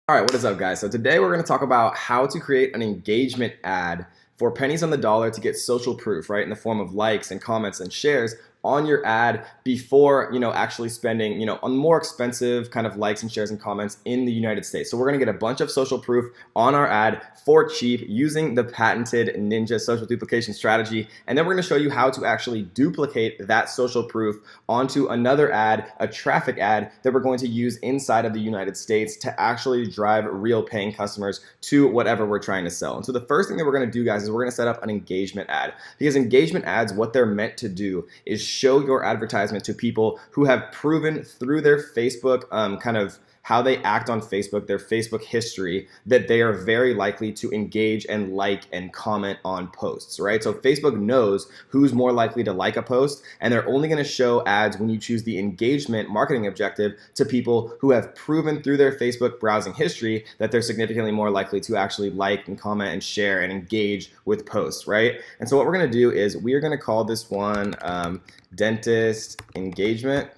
All right, what is up, guys? So today we're going to talk about how to create an engagement ad for pennies on the dollar to get social proof, right, in the form of likes and comments and shares on your ad before, actually spending, on more expensive kind of likes and shares and comments in the United States. So we're going to get a bunch of social proof on our ad for cheap using the patented Ninja social duplication strategy. And then we're going to show you how to actually duplicate that social proof onto another ad, a traffic ad that we're going to use inside of the United States to actually drive real paying customers to whatever we're trying to sell. And so the first thing that we're going to do, guys, is we're going to set up an engagement ad, because engagement ads, what they're meant to do is show your advertisement to people who have proven through their Facebook kind of how they act on Facebook, their Facebook history, that they are very likely to engage and like and comment on posts, right? So Facebook knows who's more likely to like a post, and they're only going to show ads when you choose the engagement marketing objective to people who have proven through their Facebook browsing history that they're significantly more likely to actually like and comment and share and engage with posts, right? And so what we're going to do is we are going to call this one dentist engagement.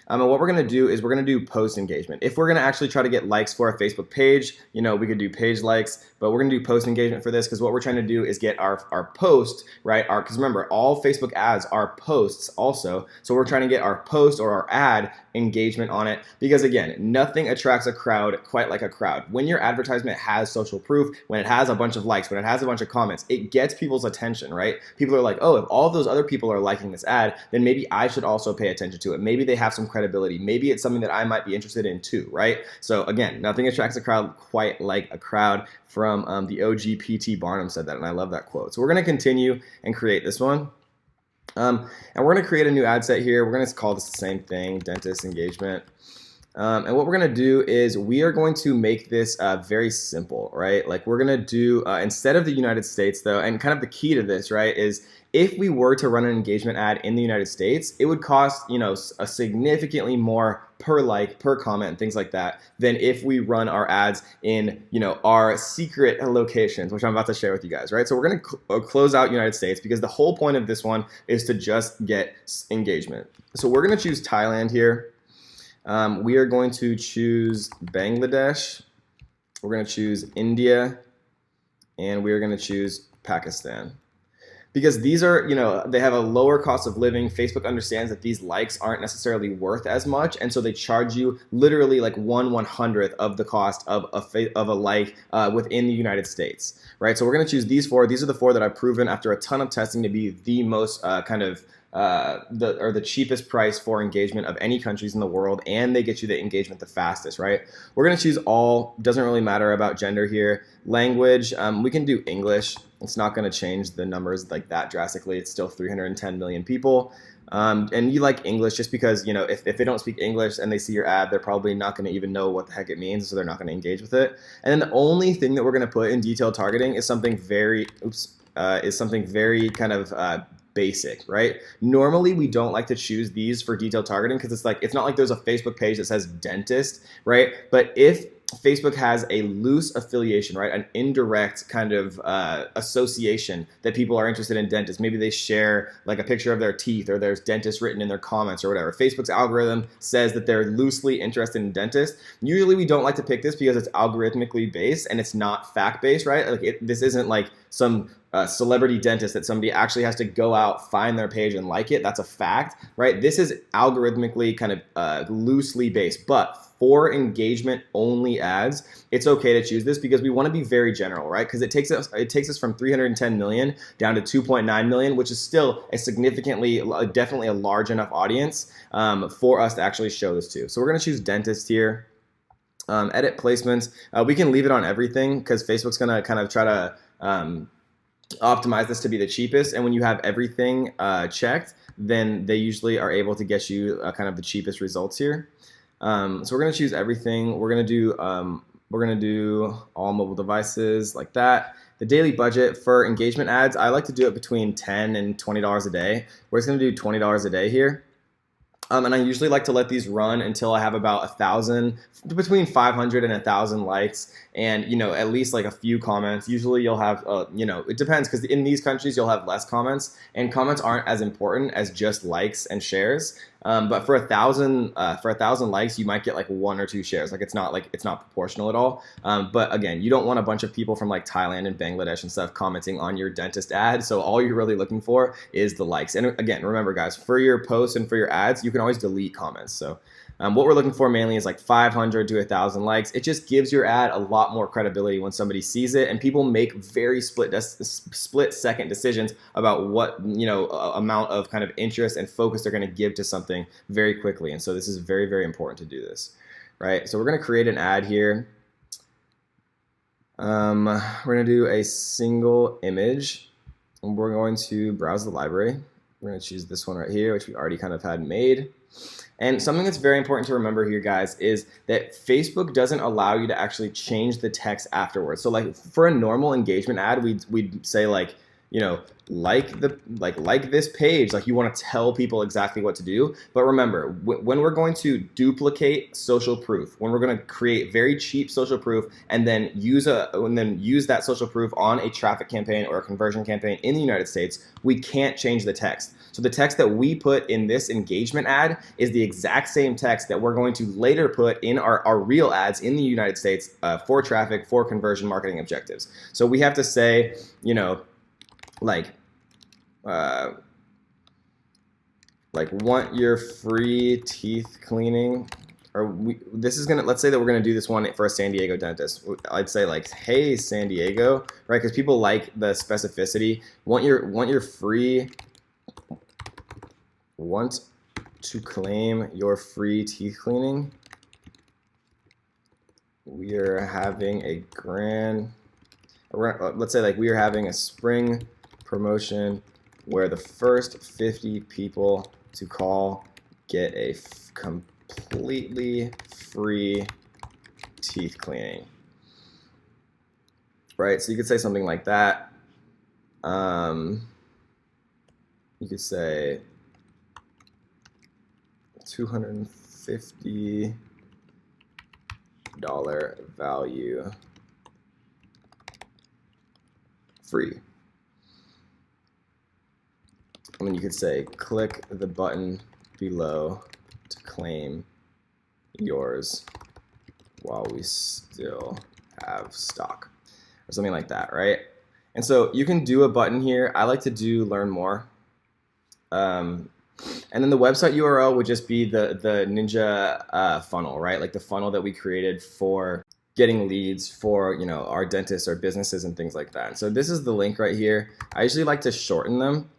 And what we're going to do is we're going to do post engagement. If we're going to actually try to get likes for our Facebook page, we could do page likes, but we're going to do post engagement for this because what we're trying to do is get our post, right? Because remember, all Facebook ads are posts also. So we're trying to get our post or our ad engagement on it because, again, nothing attracts a crowd quite like a crowd. When your advertisement has social proof, when it has a bunch of likes, when it has a bunch of comments, it gets people's attention, right? People are like, oh, if all of those other people are liking this ad, then maybe I should also pay attention to it. Maybe they have some credibility. Maybe it's something that I might be interested in too, right? So again, nothing attracts a crowd quite like a crowd. From the OG P.T. Barnum said that, and I love that quote. So we're going to continue and create this one. And we're going to create a new ad set here. We're going to call this the same thing, dentist engagement. And what we're going to do is we are going to make this very simple, right? Like we're going to do, instead of the United States though, and kind of the key to this, right, is if we were to run an engagement ad in the United States, it would cost, a significantly more per like, per comment, and things like that than if we run our ads in, our secret locations, which I'm about to share with you guys, right? So we're going to close out United States because the whole point of this one is to just get engagement. So we're going to choose Thailand here. We are going to choose Bangladesh. We're going to choose India, and we are going to choose Pakistan. Because these are, they have a lower cost of living. Facebook understands that these likes aren't necessarily worth as much, and so they charge you literally like 1/100th of the cost of a like within the United States, right? So we're going to choose these four. These are the four that I've proven after a ton of testing to be the most the cheapest price for engagement of any countries in the world, and they get you the engagement the fastest, right? We're going to choose all. Doesn't really matter about gender here. Language, we can do English. It's not going to change the numbers like that drastically. It's still 310 million people. And you like English just because, if they don't speak English and they see your ad, they're probably not going to even know what the heck it means, so they're not going to engage with it. And then the only thing that we're going to put in detailed targeting is something very, kind of basic, right? Normally, we don't like to choose these for detailed targeting because it's not like there's a Facebook page that says dentist, right? But if Facebook has a loose affiliation, right? An indirect kind of association that people are interested in dentists. Maybe they share like a picture of their teeth or there's dentist written in their comments or whatever. Facebook's algorithm says that they're loosely interested in dentists. Usually we don't like to pick this because it's algorithmically based and it's not fact-based, right? Like this isn't like some celebrity dentist that somebody actually has to go out, find their page and like it. That's a fact, right? This is algorithmically kind of loosely based, but for engagement only ads, it's okay to choose this because we want to be very general, right? Because it takes us from 310 million down to 2.9 million, which is still a definitely a large enough audience for us to actually show this to. So we're going to choose dentist here. Edit placements. We can leave it on everything because Facebook's going to kind of try to optimize this to be the cheapest. And when you have everything checked, then they usually are able to get you kind of the cheapest results here. So we're going to choose everything. We're going to do all mobile devices like that. The daily budget for engagement ads, I like to do it between $10 and $20 a day. We're just going to do $20 a day here. And I usually like to let these run until I have about 1,000, between 500 and 1,000 likes, and at least like a few comments. Usually you'll have, it depends because in these countries you'll have less comments, and comments aren't as important as just likes and shares. But for 1,000 likes, you might get like 1 or 2 shares. Like it's not proportional at all. But again, you don't want a bunch of people from like Thailand and Bangladesh and stuff commenting on your dentist ad. So all you're really looking for is the likes. And again, remember guys, for your posts and for your ads, you can always delete comments. So what we're looking for mainly is like 500 to 1,000 likes. It just gives your ad a lot more credibility when somebody sees it, and people make very split-second decisions about what amount of kind of interest and focus they're going to give to something very quickly. And so this is very, very important to do this, right? So we're going to create an ad here. We're going to do a single image, and we're going to browse the library. We're going to choose this one right here, which we already kind of had made. And something that's very important to remember here, guys, is that Facebook doesn't allow you to actually change the text afterwards. So like for a normal engagement ad, we'd say like, like this page, like you want to tell people exactly what to do. But remember, when we're going to duplicate social proof, when we're going to create very cheap social proof and then use that social proof on a traffic campaign or a conversion campaign in the United States, we can't change the text. So the text that we put in this engagement ad is the exact same text that we're going to later put in our real ads in the United States for traffic, for conversion marketing objectives. So we have to say, like want your free teeth cleaning, or let's say that we're gonna do this one for a San Diego dentist. I'd say like, hey San Diego, right? Because people like the specificity. Want to claim your free teeth cleaning. We are having a let's say like we are having a spring promotion where the first 50 people to call get a completely free teeth cleaning, right? So you could say something like that. You could say $250 value free. And then you could say, click the button below to claim yours while we still have stock, or something like that, right? And so you can do a button here. I like to do learn more. And then the website URL would just be the Ninja funnel, right? Like the funnel that we created for getting leads for our dentists or businesses and things like that. And so this is the link right here. I usually like to shorten them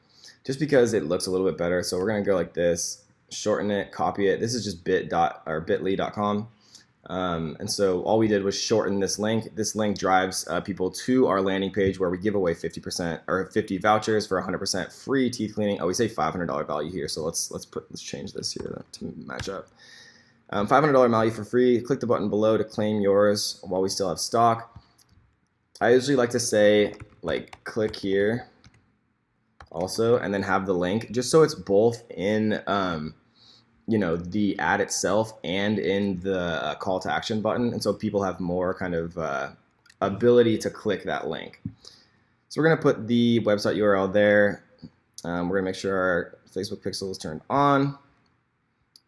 just because it looks a little bit better. So we're gonna go like this, shorten it, copy it. This is just bit.ly.com. And so all we did was shorten this link. This link drives people to our landing page where we give away 50% or 50 vouchers for 100% free teeth cleaning. Oh, we say $500 value here. So let's change this here to match up. $500 value for free. Click the button below to claim yours while we still have stock. I usually like to say like click here also, and then have the link just so it's both in the ad itself and in the call to action button, and so people have more kind of ability to click that link. So we're gonna put the website URL there. We're gonna make sure our Facebook pixel is turned on,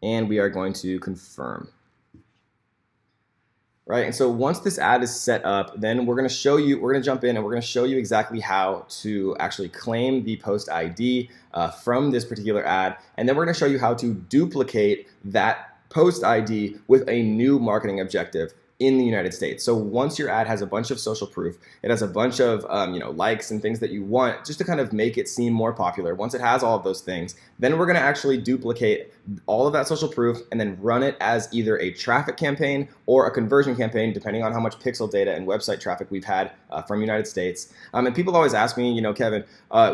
and we are going to confirm. Right, and so once this ad is set up, then we're going to jump in and we're going to show you exactly how to actually claim the post ID from this particular ad. And then we're going to show you how to duplicate that post ID with a new marketing objective in the United States. So once your ad has a bunch of social proof, it has a bunch of likes and things that you want just to kind of make it seem more popular. Once it has all of those things, then we're going to actually duplicate all of that social proof and then run it as either a traffic campaign or a conversion campaign, depending on how much pixel data and website traffic we've had from United States. And people always ask me, Kevin,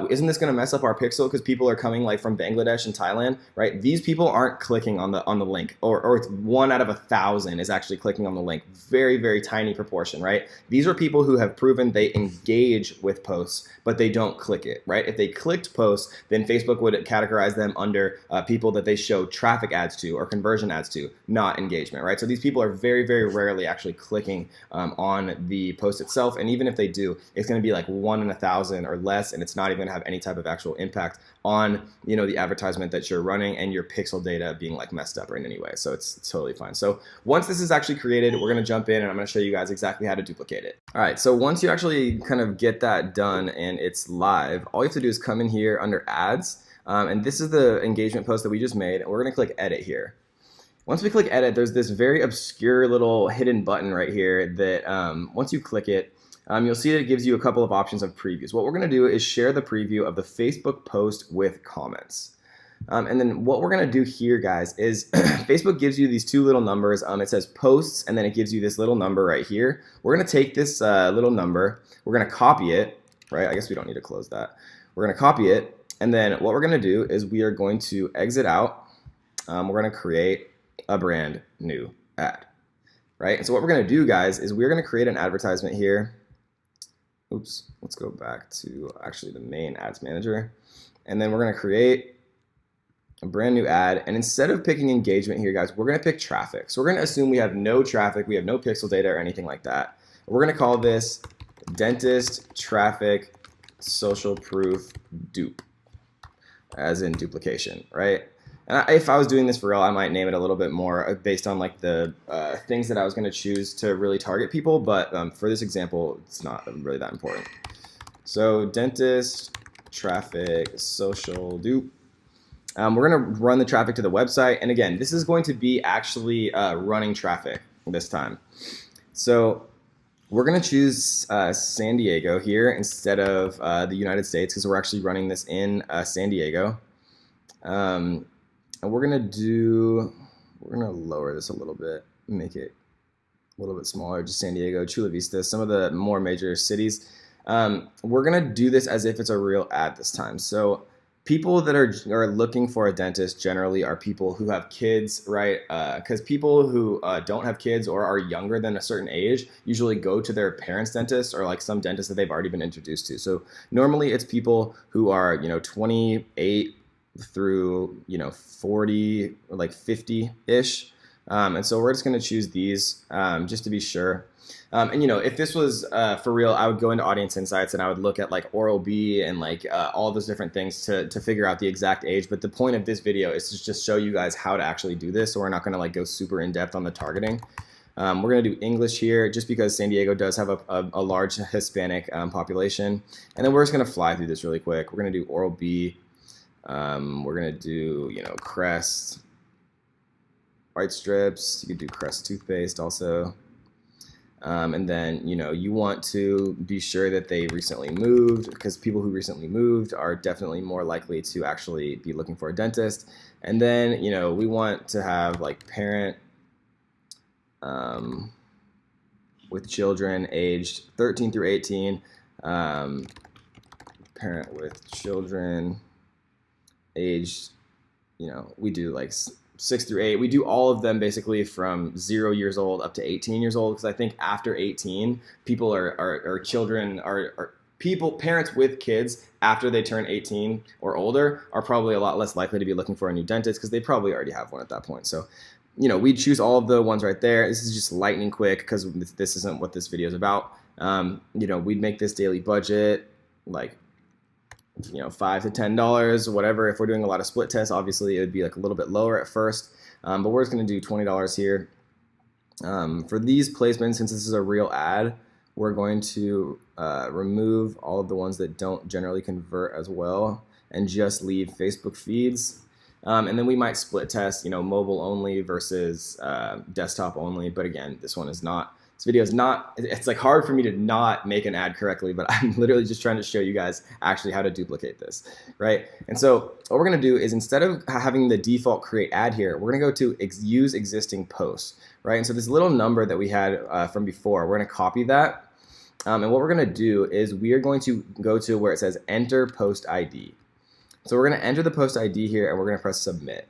isn't this going to mess up our pixel because people are coming like from Bangladesh and Thailand, right? These people aren't clicking on the link, or 1 out of 1,000 is actually clicking on the link. Very, very tiny proportion, right? These are people who have proven they engage with posts, but they don't click it, right? If they clicked posts, then Facebook would categorize them under people that they show show traffic ads to or conversion ads to, not engagement, right? So these people are very, very rarely actually clicking on the post itself. And even if they do, it's going to be like 1 in 1,000 or less, and it's not even going to have any type of actual impact on, you know, the advertisement that you're running and your pixel data being like messed up or in any way. So it's totally fine. So once this is actually created, we're going to jump in and I'm going to show you guys exactly how to duplicate it. All right, so once you actually kind of get that done and it's live, all you have to do is come in here under ads. And this is the engagement post that we just made. And we're going to click edit here. Once we click edit, there's this very obscure little hidden button right here that once you click it, you'll see that it gives you a couple of options of previews. What we're going to do is share the preview of the Facebook post with comments. And then what we're going to do here, guys, is Facebook gives you these two little numbers. It says posts, and then it gives you this little number right here. We're going to take this little number. We're going to copy it, right? I guess we don't need to close that. We're going to copy it. And then what we're going to do is we are going to exit out. We're going to create a brand new ad, right? And so what we're going to do, guys, is we're going to create an advertisement here. Oops, let's go back to actually the main ads manager. And then we're going to create a brand new ad. And instead of picking engagement here, guys, we're going to pick traffic. So we're going to assume we have no traffic. We have no pixel data or anything like that. We're going to call this dentist traffic social proof dupe, as in duplication, right? And if I was doing this for real, I might name it a little bit more based on like the things that I was going to choose to really target people. But for this example, it's not really that important. So dentist traffic social dupe. We're going to run the traffic to the website. And again, this is going to be actually running traffic this time. So we're going to choose San Diego here instead of the United States because we're actually running this in San Diego. And we're going to lower this a little bit, make it a little bit smaller, just San Diego, Chula Vista, some of the more major cities. We're going to do this as if it's a real ad this time. So people that are looking for a dentist generally are people who have kids, right? Because people who don't have kids or are younger than a certain age usually go to their parents' dentist or like some dentist that they've already been introduced to. So normally it's people who are, 28 through, 40 or like 50-ish. And so we're just going to choose these just to be sure. And if this was for real, I would go into audience insights and I would look at like Oral-B and like all those different things to figure out the exact age. But the point of this video is to just show you guys how to actually do this. So we're not going to like go super in depth on the targeting. We're going to do English here just because San Diego does have a large Hispanic population. And then we're just going to fly through this really quick. We're going to do Oral-B. We're going to do, Crest white strips. You could do Crest toothpaste also. And then, you want to be sure that they recently moved because people who recently moved are definitely more likely to actually be looking for a dentist. And then, we want to have like parent with children aged 13 through 18, parent with children aged, we do like 6 through 8. We do all of them basically from 0 years old up to 18 years old because I think after 18, people parents with kids after they turn 18 or older are probably a lot less likely to be looking for a new dentist because they probably already have one at that point. So, we choose all of the ones right there. This is just lightning quick because this isn't what this video is about. We'd make this daily budget like $5 to $10, whatever. If we're doing a lot of split tests, obviously it would be like a little bit lower at first, but we're just going to do $20 here. For these placements, since this is a real ad, we're going to remove all of the ones that don't generally convert as well and just leave Facebook feeds. And then we might split test, mobile only versus desktop only. But again, this video is not, it's like hard for me to not make an ad correctly, but I'm literally just trying to show you guys actually how to duplicate this, right? And so what we're going to do is instead of having the default create ad here, we're going to go to use existing posts, right? And so this little number that we had from before, we're going to copy that. And what we're going to do is we are going to go to where it says enter post ID. So we're going to enter the post ID here and we're going to press submit.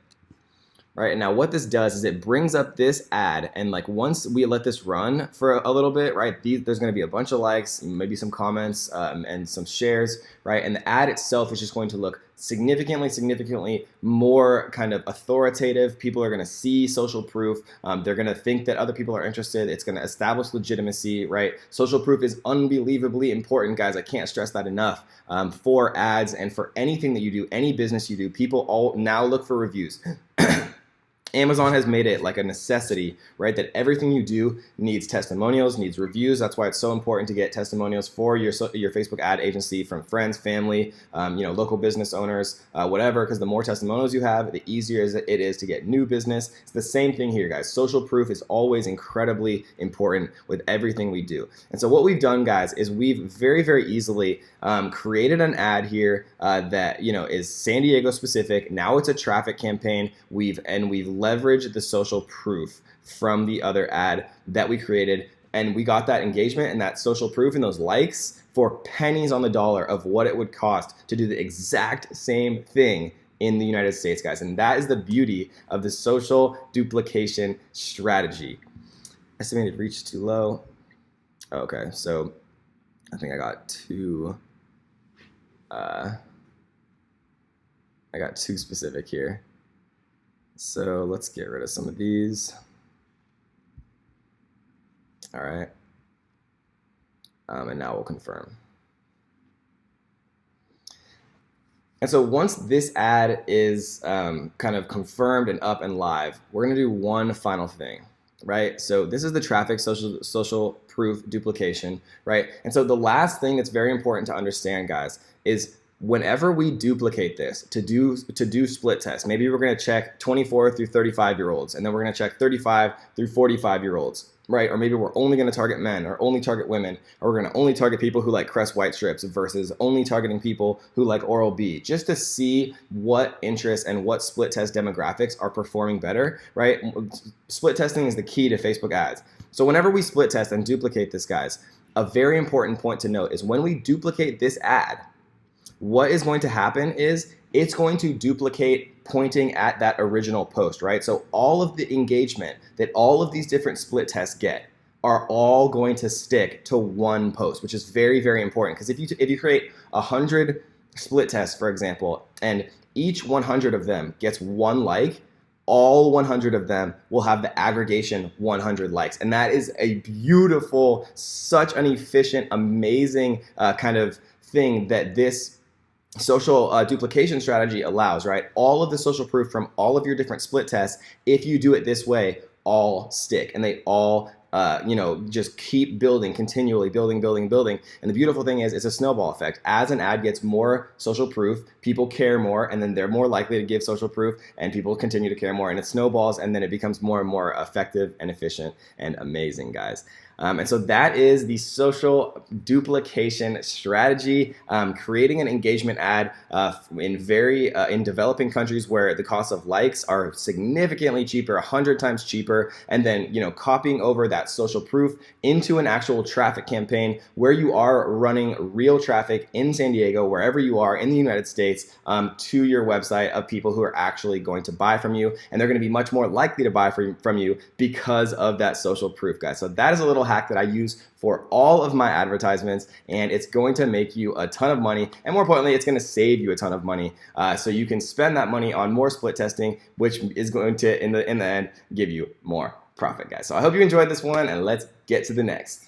Right, and now what this does is it brings up this ad, and like once we let this run for a little bit, right, there's going to be a bunch of likes, maybe some comments, and some shares, right, and the ad itself is just going to look significantly more kind of authoritative. People are going to see social proof. They're going to think that other people are interested. It's going to establish legitimacy, right? Social proof is unbelievably important, guys. I can't stress that enough. For ads and for anything that you do, any business you do, people all now look for reviews. Amazon has made it like a necessity, right? That everything you do needs testimonials, needs reviews. That's why it's so important to get testimonials for your Facebook ad agency from friends, family, local business owners, whatever. Because the more testimonials you have, the easier it is to get new business. It's the same thing here, guys. Social proof is always incredibly important with everything we do. And so what we've done, guys, is we've very, very easily created an ad here that is San Diego specific. Now it's a traffic campaign. We've leveraged the social proof from the other ad that we created, and we got that engagement and that social proof and those likes for pennies on the dollar of what it would cost to do the exact same thing in the United States, guys. And that is the beauty of the social duplication strategy. Estimated reach too low. Okay, so I think I got too specific here. So let's get rid of some of these. All right. And now we'll confirm. And so once this ad is kind of confirmed and up and live, we're going to do one final thing, right? So this is the traffic social proof duplication, right? And so the last thing that's very important to understand, guys, is whenever we duplicate this to do split tests, maybe we're going to check 24 through 35-year-olds, and then we're going to check 35 through 45-year-olds, right? Or maybe we're only going to target men, or only target women, or we're going to only target people who like Crest White strips versus only targeting people who like Oral-B, just to see what interests and what split test demographics are performing better, right? Split testing is the key to Facebook ads. So whenever we split test and duplicate this, guys, a very important point to note is when we duplicate this ad, what is going to happen is it's going to duplicate pointing at that original post, right? So all of the engagement that all of these different split tests get are all going to stick to one post, which is very, very important. Because if you create 100 split tests, for example, and each 100 of them gets one like, all 100 of them will have the aggregation 100 likes. And that is a beautiful, such an efficient, amazing kind of thing that this social duplication strategy allows, right? All of the social proof from all of your different split tests, if you do it this way, all stick, and they all just keep building, continually building. And the beautiful thing is it's a snowball effect. As an ad gets more social proof, people care more, and then they're more likely to give social proof, and people continue to care more, and it snowballs, and then it becomes more and more effective and efficient and amazing, guys. And so that is the social duplication strategy, creating an engagement ad in developing countries where the cost of likes are significantly cheaper, 100 times cheaper, and then copying over that social proof into an actual traffic campaign where you are running real traffic in San Diego, wherever you are in the United States, to your website of people who are actually going to buy from you, and they're going to be much more likely to buy from you because of that social proof, guys. So that is a little hack that I use for all of my advertisements, and it's going to make you a ton of money, and more importantly, it's going to save you a ton of money, so you can spend that money on more split testing, which is going to in the end give you more profit, guys. So I hope you enjoyed this one, and let's get to the next.